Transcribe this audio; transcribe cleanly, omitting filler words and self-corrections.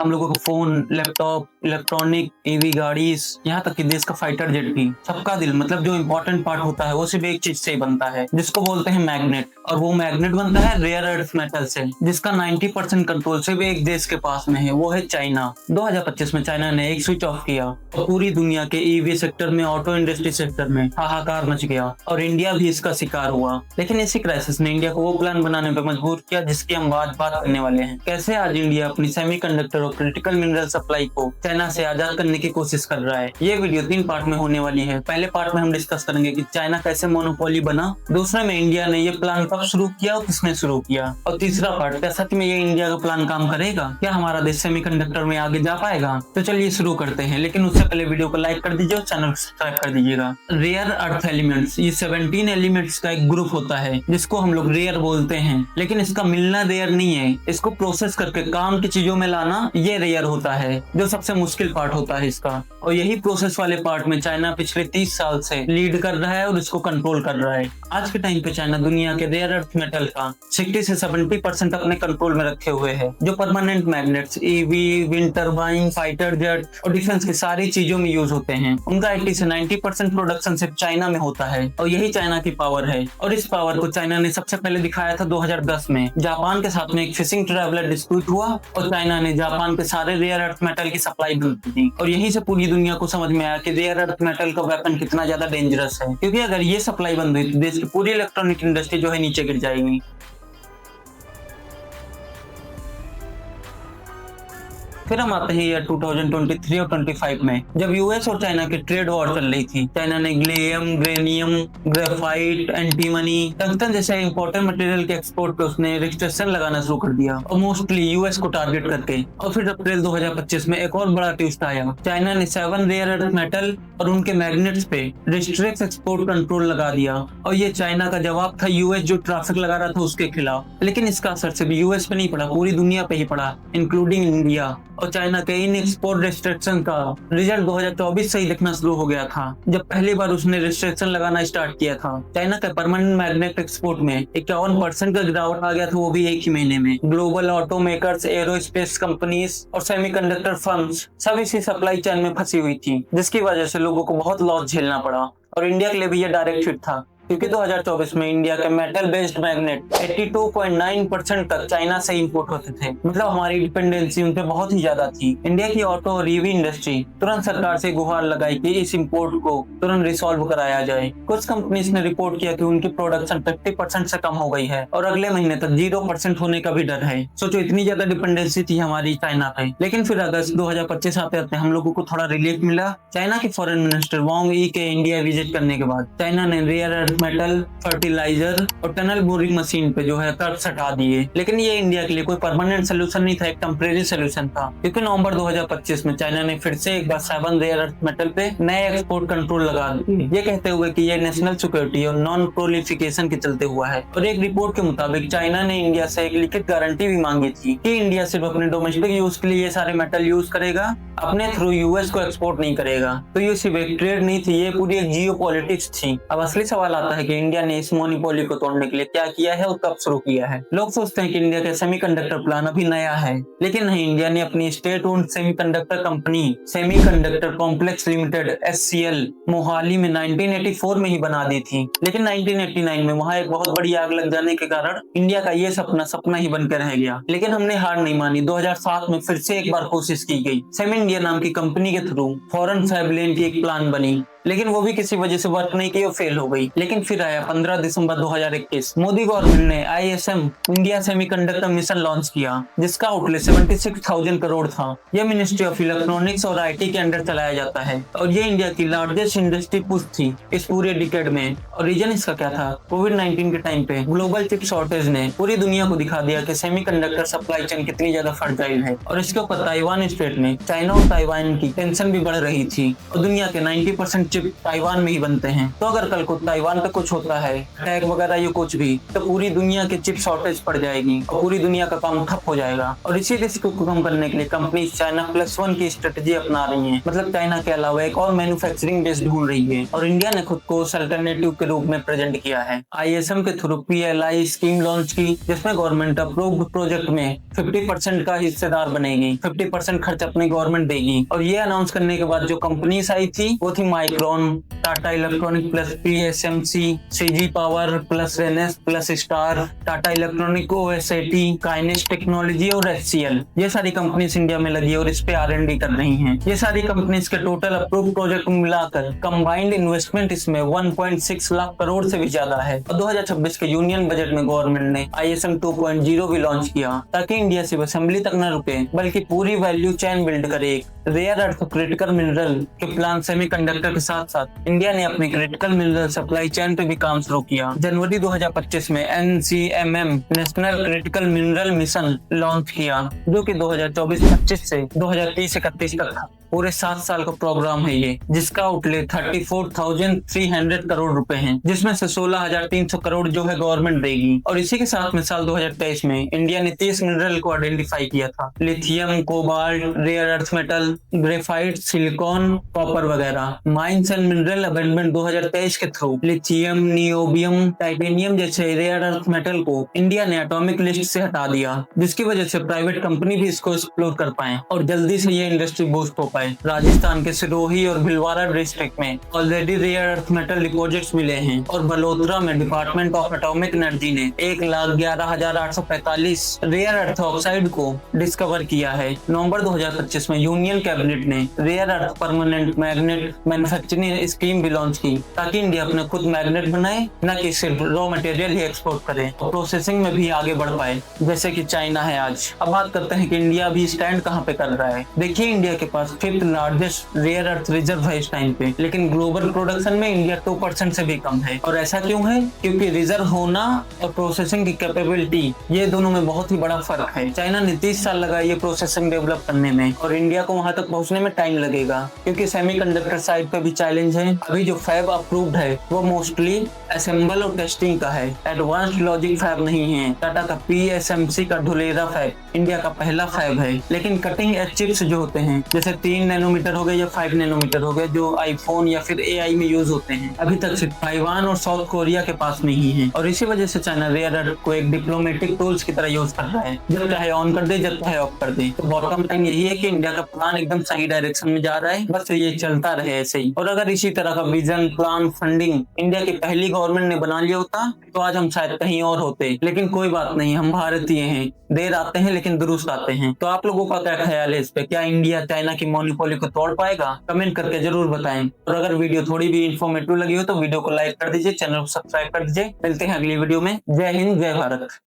हम लोगों को फोन, लैपटॉप, इलेक्ट्रॉनिक, ईवी गाड़ी, यहाँ तक कि देश का फाइटर जेट भी, सबका दिल मतलब जो इम्पोर्टेंट पार्ट होता है वो सिर्फ एक चीज से ही बनता है, जिसको बोलते हैं मैग्नेट। और वो मैग्नेट बनता है रेयर अर्थ मेटल से, जिसका 90% कंट्रोल सिर्फ एक देश के पास में है, वो है चाइना। 2025 में चाइना ने एक स्विच ऑफ किया और पूरी दुनिया के ईवी सेक्टर में, ऑटो इंडस्ट्री सेक्टर में हाहाकार मच गया और इंडिया भी इसका शिकार हुआ। लेकिन इसी क्राइसिस ने इंडिया को वो प्लान बनाने पर मजबूर किया जिसकी हम आज बात करने वाले हैं। कैसे आज इंडिया अपनी सेमीकंडक्टर और क्रिटिकल मिनरल सप्लाई को चाइना से आजाद करने की कोशिश कर रहा है। ये वीडियो 3 पार्ट में होने वाली है। पहले पार्ट में हम डिस्कस करेंगे कि चाइना कैसे मोनोपोली बना, दूसरे में इंडिया ने ये प्लान कब शुरू किया और किसने शुरू किया, और तीसरा पार्ट क्या सच में ये इंडिया का प्लान काम करेगा, क्या हमारा देश सेमीकंडक्टर में आगे जा पाएगा। तो चलिए शुरू करते हैं, लेकिन उससे पहले वीडियो को लाइक कर दीजिए और चैनल को सब्सक्राइब कर दीजिएगा। रेयर अर्थ एलिमेंट्स, ये 17 एलिमेंट्स का एक ग्रुप होता है जिसको हम लोग रेयर बोलते हैं, लेकिन इसका मिलना रेयर नहीं है। इसको प्रोसेस करके काम की चीजों में लाना ये रेयर होता है, जो सबसे मुश्किल पार्ट होता है इसका। और यही प्रोसेस वाले पार्ट में चाइना पिछले 30 साल से लीड कर रहा है और इसको कंट्रोल कर रहा है। आज के टाइम पे चाइना दुनिया के रेयर अर्थ मेटल का 60 से 70% अपने कंट्रोल में रखे हुए है, जो permanent magnets, EV, wind turbine, fighter jet और डिफेंस की सारी चीजों में यूज होते हैं। उनका 80 से 90% प्रोडक्शन सिर्फ चाइना में होता है और यही चाइना की पावर है। और इस पावर को चाइना ने सबसे पहले दिखाया था 2010 में। जापान के साथ में एक फिशिंग ट्रैवलर डिस्प्यूट हुआ और चाइना ने जापान के सारे रेयर अर्थ मेटल की सप्लाई बंद कर दी। और यहीं से पूरी दुनिया को समझ में आया कि रेयर अर्थ मेटल का वेपन कितना ज्यादा डेंजरस है, क्योंकि अगर ये सप्लाई बंद हुई तो देश की पूरी इलेक्ट्रॉनिक इंडस्ट्री जो है नीचे गिर जाएगी। फिर हम आते हैं ईयर 2023 और 25 में, जब यूएस और चाइना की ट्रेड वॉर चल रही थी। चाइना ने ग्लेयम, ग्रेनियम, ग्रेफाइट, एंटीमनी, टंगस्टन जैसे इंपॉर्टेंट मटेरियल के एक्सपोर्ट पे उसने रिस्ट्रिक्शन लगाना शुरू कर दिया, और मोस्टली यूएस को टारगेट करके। और फिर अप्रैल 2025 में एक और बड़ा ट्विस्ट आया। चाइना ने 7 रेयर अर्थ मेटल और उनके मैग्नेट्स पे रिस्ट्रिक्ट एक्सपोर्ट कंट्रोल लगा दिया, और ये चाइना का जवाब था यूएस जो ट्रैफिक लगा रहा था उसके खिलाफ। लेकिन इसका असर सिर्फ यूएस पे नहीं पड़ा, पूरी दुनिया पे ही पड़ा, इंक्लूडिंग इंडिया। और चाइना के इन एक्सपोर्ट रिस्ट्रिक्शन का रिजल्ट 2024 से ही दिखना शुरू हो गया था, जब पहली बार उसने रिस्ट्रिक्शन लगाना स्टार्ट किया था। चाइना के परमानेंट मैग्नेट एक्सपोर्ट में 51% का गिरावट आ गया था, वो भी एक ही महीने में। Global auto makers, aerospace companies और सेमीकंडक्टर फर्म्स सब इसी सप्लाई चेन में फंसी हुई थी, जिसकी वजह से लोगों को बहुत लॉस झेलना पड़ा। और इंडिया के लिए भी ये डायरेक्ट हिट था, क्योंकि 2024 में इंडिया के मेटल बेस्ड मैग्नेट 82.9% तक चाइना से इंपोर्ट होते थे। मतलब हमारी डिपेंडेंसी उन पे बहुत ही ज्यादा थी। इंडिया की ऑटो और ईवी इंडस्ट्री तुरंत सरकार से गुहार लगाई कि इस इंपोर्ट को तुरंत रिसॉल्व कराया जाए। कुछ कंपनीज ने रिपोर्ट किया कि उनकी प्रोडक्शन 50% से कम हो गई है और अगले महीने तक 0% होने का भी डर है। सोचो इतनी ज्यादा डिपेंडेंसी थी हमारी चाइना पे। लेकिन फिर अगस्त 2025 आते आते हम लोगों को थोड़ा रिलीफ मिला। चाइना के फॉरेन मिनिस्टर वांग ई के इंडिया विजिट करने के बाद चाइना ने रेयर मेटल, फर्टिलाइजर और टनल बोरिंग मशीन पे जो है कर्ज हटा दिए। लेकिन ये इंडिया के लिए कोई परमानेंट सोल्यूशन नहीं था, एक टेम्परेरी सोल्यूशन था, क्योंकि नवंबर 2025 में चाइना ने फिर से एक बार 7 रेयर अर्थ मेटल पे नए एक्सपोर्ट कंट्रोल लगा दिए, ये कहते हुए कि ये नेशनल सिक्योरिटी और नॉन प्रोलिफिकेशन के चलते हुआ है। और एक रिपोर्ट के मुताबिक चाइना ने इंडिया से एक लिखित गारंटी भी मांगी थी कि इंडिया सिर्फ अपने डोमेस्टिक यूज के लिए ये सारे मेटल यूज करेगा, अपने थ्रू यूएस को एक्सपोर्ट नहीं करेगा। तो ये सिर्फ एक ट्रेड नहीं थी, ये पूरी एक जियोपॉलिटिक्स थी। अब असली सवाल आता है कि इंडिया ने इस मोनोपोली को तोड़ने के लिए क्या किया है और कब शुरू किया है। लोग सोचते हैं कि इंडिया का सेमीकंडक्टर प्लान अभी नया है, लेकिन नहीं। इंडिया ने अपनी state owned semiconductor company semiconductor complex limited SCL Mohali में 1984 में ही बना दी थी। लेकिन 1989 में वहां एक बहुत बड़ी आग लग जाने के कारण इंडिया का ये सपना ही बनकर रह गया। लेकिन हमने हार नहीं मानी। 2007 में फिर से एक बार कोशिश की गई। सेमी इंडिया नाम की कंपनी के थ्रू फॉरेन फैब लेन की एक प्लान बनी, लेकिन वो भी किसी वजह से वर्क नहीं की और फेल हो गई। लेकिन फिर आया 15 दिसंबर 2021, मोदी गवर्नमेंट ने ISM India semiconductor mission launch किया, जिसका आउटले 76,000 करोड़ था। यह मिनिस्ट्री ऑफ इलेक्ट्रॉनिक्स और IT के अंडर चलाया जाता है और ये इंडिया की लार्जेस्ट इंडस्ट्री पुश थी इस पूरे डिकेड में। और रीजन इसका क्या था? कोविड-19 के टाइम पे ग्लोबल चिप शॉर्टेज ने पूरी दुनिया को दिखा दिया कि सेमीकंडक्टर सप्लाई चेन कितनी ज्यादा फर्टाइल है। और इसके ऊपर ताइवान स्टेट में चाइना और ताइवान की टेंशन भी बढ़ रही थी और दुनिया के 90% चिप ताइवान में ही बनते हैं। तो अगर कल को ताइवान पे कुछ होता है, अटैक वगैरह ये कुछ भी, तो पूरी दुनिया के चिप शॉर्टेज पड़ जाएगी और पूरी दुनिया का काम ठप हो जाएगा। और इसी रिस्क को कम करने के लिए कंपनी चाइना +1 की स्ट्रेटेजी अपना रही है। मतलब चाइना के अलावा एक और मैन्युफैक्चरिंग बेस ढूंढ रही है और इंडिया ने खुद को अल्टरनेटिव के रूप में प्रेजेंट किया है। ISM के थ्रू PLI स्कीम लॉन्च की, जिसमें गवर्नमेंट अप्रूव्ड प्रोजेक्ट में 50% का हिस्सेदार बनेगी, 50% खर्च अपनी गवर्नमेंट देगी। और ये अनाउंस करने के बाद जो कंपनीज आई थी वो थी Micron, Tata electronic plus PSMC, CG power plus Renesas plus star, Tata electronic, OSAT, Kaynes technology और HCL। ये सारी कंपनीज इंडिया में लगी और इस पे R&D कर रही हैं। ये सारी कंपनीज के टोटल अप्रूव प्रोजेक्ट मिलाकर कंबाइंड इन्वेस्टमेंट इसमें 1.6 लाख करोड़ से भी ज्यादा है। और 2026 के यूनियन बजट में गवर्नमेंट ने ISM 2.0 भी लॉन्च किया, ताकि इंडिया सिर्फ असेंबली तक न रुके बल्कि पूरी वैल्यू चेन बिल्ड करे। रेयर अर्थ क्रिटिकल मिनरल के प्लान सेमीकंडक्टर के साथ साथ इंडिया ने अपनी क्रिटिकल मिनरल सप्लाई चेन पे भी काम शुरू किया। जनवरी 2025 में NCMM national critical mineral mission launch किया, जो कि 2024-25 से 2030-31 तक था। पूरे 7 साल का प्रोग्राम है ये, जिसका आउटले 34,300 करोड़ रुपए हैं, जिसमें से 16,300 करोड़ जो है गवर्नमेंट देगी। और इसी के साथ में साल 2023 में इंडिया ने 30 मिनरल को आइडेंटिफाई किया था, lithium, cobalt, rare earth metal, graphite, silicon, copper वगैरह। माइंस एंड मिनरल अमेंडमेंट 2023 के थ्रू लिथियम, नियोबियम, टाइटेनियम जैसे रेयर अर्थ मेटल को इंडिया ने एटॉमिक लिस्ट से हटा दिया, जिसकी वजह से प्राइवेट कंपनी भी इसको एक्सप्लोर कर पाए और जल्दी से ये इंडस्ट्री बूस्ट हो पाए। राजस्थान के सिरोही और भिलवाड़ा डिस्ट्रिक्ट में already rare earth metal deposits मिले हैं और बलोत्रा में डिपार्टमेंट ऑफ एटॉमिक एनर्जी ने 1,11,845 रेयर अर्थ ऑक्साइड को डिस्कवर किया है। नवंबर 2025 में यूनियन कैबिनेट ने rare earth permanent magnet manufacturing scheme भी लॉन्च की, ताकि इंडिया अपने खुद मैग्नेट बनाए, न कि सिर्फ रॉ मटेरियल ही एक्सपोर्ट करे और प्रोसेसिंग में भी आगे बढ़ पाए, जैसे कि चाइना है आज। अब बात करते हैं कि इंडिया भी स्टैंड कहाँ पे कर रहा है। देखिए, इंडिया के पास 5th largest rare earth reserve है इस टाइम पे, लेकिन ग्लोबल प्रोडक्शन में इंडिया 2% से भी कम है। और ऐसा क्यों है? क्योंकि रिजर्व होना और प्रोसेसिंग की कैपेबिलिटी, ये दोनों में बहुत ही बड़ा फर्क है। चाइना ने 30 साल लगाए ये प्रोसेसिंग डेवलप करने में और इंडिया को वहां तक पहुंचने में टाइम लगेगा, क्योंकि सेमीकंडक्टर साइड पे भी चैलेंज है। अभी जो फैब अप्रूव्ड है वो मोस्टली असेंबल और टेस्टिंग का है, एडवांस्ड लॉजिक फैब नहीं है। टाटा का PSMC का धुलेरा फैब इंडिया का पहला फैब है, लेकिन कटिंग एज चिप्स जो होते हैं, जैसे 3 नैनोमीटर हो गए या 5 नैनोमीटर हो गए, जो आईफोन या फिर AI में यूज होते हैं, अभी तक सिर्फ ताइवान और साउथ कोरिया के पास में ही है। और इसी वजह से चाइना रेयर अर्थ को एक डिप्लोमेटिक टूल्स की तरह यूज कर रहा है, जब चाहे ऑन कर दे, जब चाहे ऑफ कर दे। तो बॉटम लाइन यही है कि इंडिया का प्लान एकदम सही डायरेक्शन में जा रहा है, बस ये चलता रहे ऐसे ही। और अगर इसी तरह का विजन, प्लान, फंडिंग इंडिया की पहली गवर्नमेंट ने बना लिया होता तो आज हम शायद कहीं और होते, लेकिन कोई बात नहीं, हम भारतीय हैं, देर आते हैं लेकिन दुरुस्त आते हैं। तो आप लोगों का क्या ख्याल है इस पे? क्या इंडिया चाइना की मोनोपोली को तोड़ पाएगा? कमेंट करके जरूर बताएं। और अगर वीडियो थोड़ी भी इंफॉर्मेटिव लगी हो तो वीडियो को लाइक कर दीजिए, चैनल को सब्सक्राइब कर दीजिए। मिलते हैं अगली वीडियो में। जय हिंद, जय भारत।